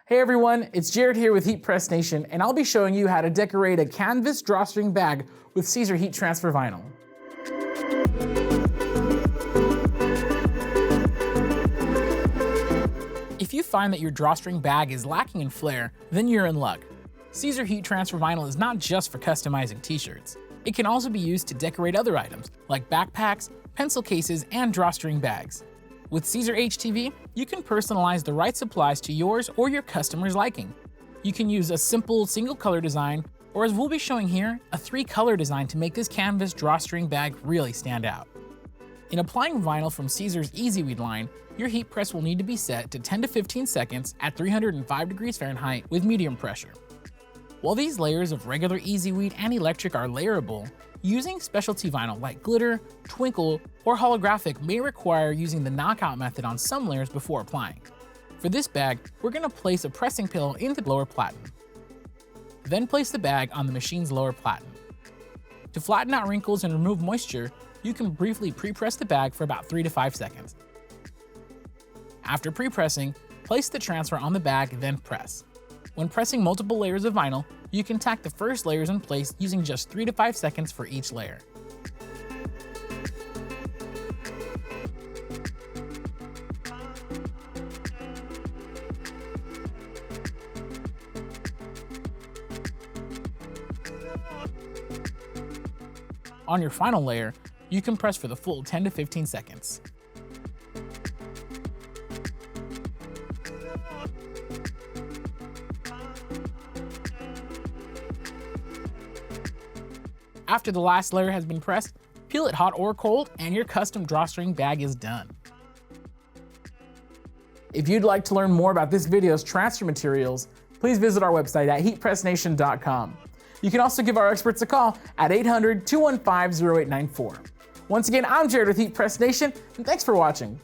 Hey everyone, it's Jared here with Heat Press Nation, and I'll be showing you how to decorate a canvas drawstring bag with Siser heat transfer vinyl. If you find that your drawstring bag is lacking in flair, then you're in luck. Siser heat transfer vinyl is not just for customizing t-shirts. It can also be used to decorate other items like backpacks, pencil cases, and drawstring bags. With Siser HTV, you can personalize the right supplies to yours or your customer's liking. You can use a simple single color design, or as we'll be showing here, a 3-color design to make this canvas drawstring bag really stand out. In applying vinyl from Siser's EasyWeed line, your heat press will need to be set to 10 to 15 seconds at 305 degrees Fahrenheit with medium pressure. While these layers of regular EasyWeed and electric are layerable, using specialty vinyl like glitter, twinkle, or holographic may require using the knockout method on some layers before applying. For this bag, we're going to place a pressing pillow into the lower platen. Then place the bag on the machine's lower platen. To flatten out wrinkles and remove moisture, you can briefly pre-press the bag for about 3 to 5 seconds. After pre-pressing, place the transfer on the bag, then press. When pressing multiple layers of vinyl, you can tack the first layers in place using just 3 to 5 seconds for each layer. On your final layer, you can press for the full 10 to 15 seconds. After the last layer has been pressed, peel it hot or cold, and your custom drawstring bag is done. If you'd like to learn more about this video's transfer materials, please visit our website at heatpressnation.com. You can also give our experts a call at 800-215-0894. Once again, I'm Jared with Heat Press Nation, and thanks for watching.